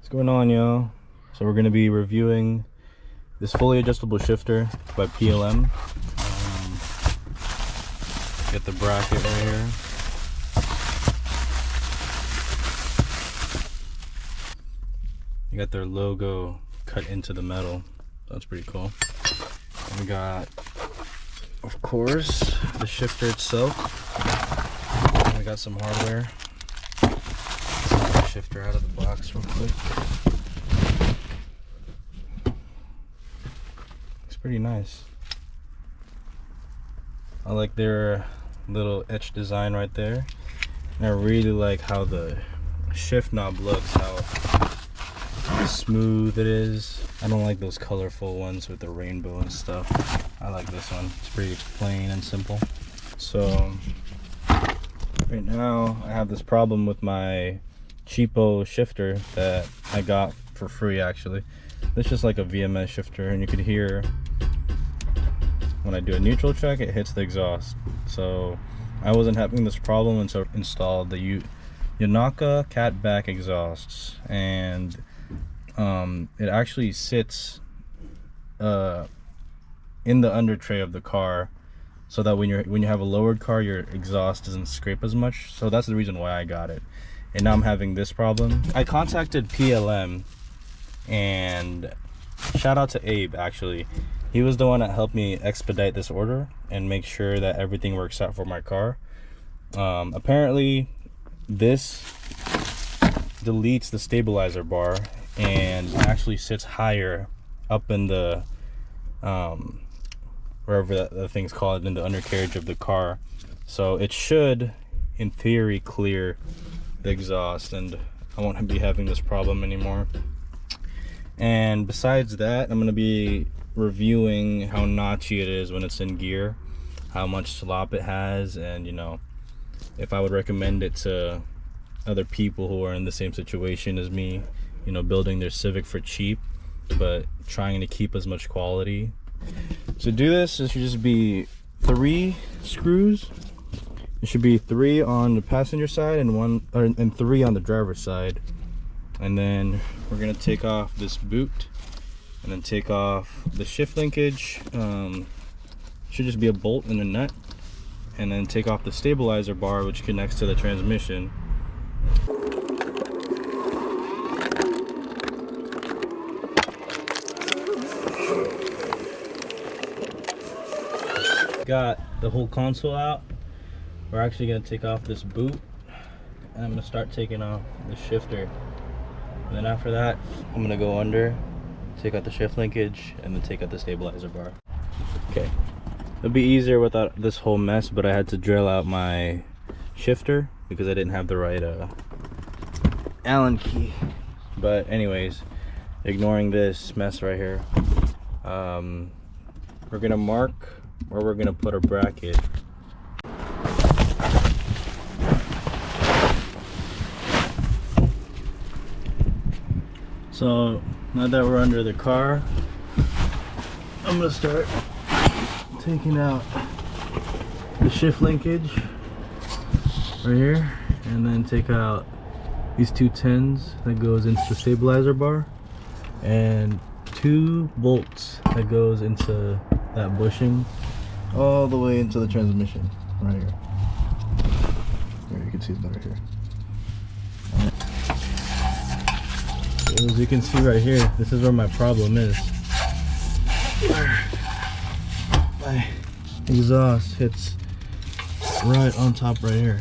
What's going on, y'all? So we're going to be reviewing this fully adjustable shifter by PLM. Get the bracket right here. You got their logo cut into the metal. That's pretty cool. And we got, of course, the shifter itself. And we got some hardware. Take the shifter out of the box real quick. It's pretty nice. I like their little etched design right there. And I really like how the shift knob looks, how smooth it is. I don't like those colorful ones with the rainbow and stuff. I like this one. It's pretty plain and simple. So right now I have this problem with my cheapo shifter that I got for free actually. It's just like a VMS shifter, and you could hear when I do a neutral check it hits the exhaust. So I wasn't having this problem, and so I installed the Yanaka catback exhausts, and it actually sits in the under tray of the car, so that when you have a lowered car, your exhaust doesn't scrape as much. So that's the reason why I got it. And now I'm having this problem. I contacted PLM, and shout out to Abe actually. He was the one that helped me expedite this order and make sure that everything works out for my car. Apparently this deletes the stabilizer bar and actually sits higher up in the wherever that thing's called, in the undercarriage of the car. So it should in theory clear the exhaust, and I won't be having this problem anymore. And besides that, I'm going to be reviewing how notchy it is when it's in gear, how much slop it has, and you know, if I would recommend it to other people who are in the same situation as me, you know, building their Civic for cheap but trying to keep as much quality. To do this, it should just be 3 screws. It should be 3 on the passenger side and 3 on the driver's side. And then we're gonna take off this boot and then take off the shift linkage. Should just be a bolt and a nut, and then take off the stabilizer bar which connects to the transmission. Got the whole console out. We're actually going to take off this boot, and I'm going to start taking off the shifter. And then after that, I'm going to go under, take out the shift linkage, and then take out the stabilizer bar. Okay, it'll be easier without this whole mess, but I had to drill out my shifter because I didn't have the right Allen key. But anyways, ignoring this mess right here, we're going to mark where we're going to put our bracket. So now that we're under the car, I'm going to start taking out the shift linkage right here, and then take out these 2 10s that goes into the stabilizer bar, and 2 bolts that goes into that bushing all the way into the transmission right here. There, you can see it better here. As you can see right here, this is where my problem is. My exhaust hits right on top right here.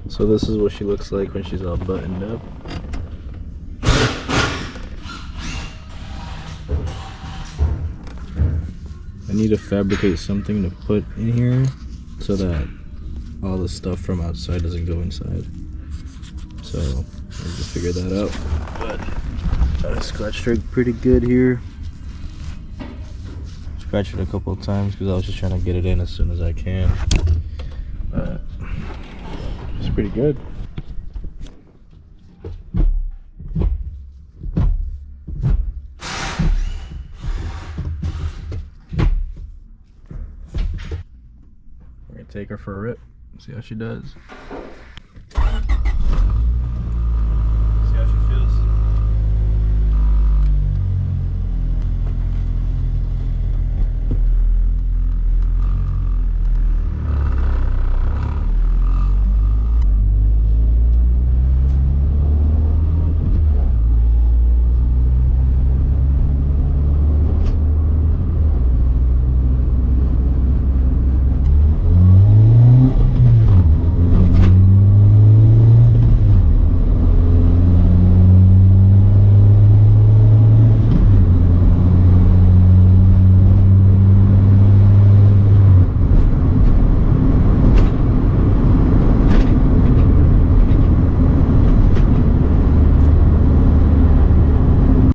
So this is what she looks like when she's all buttoned up. I need to fabricate something to put in here so that all the stuff from outside doesn't go inside. So I'll just figure that out. But I scratched her pretty good here. scratched it a couple of times because I was just trying to get it in as soon as I can. But it's pretty good. We're gonna take her for a rip, see how she does.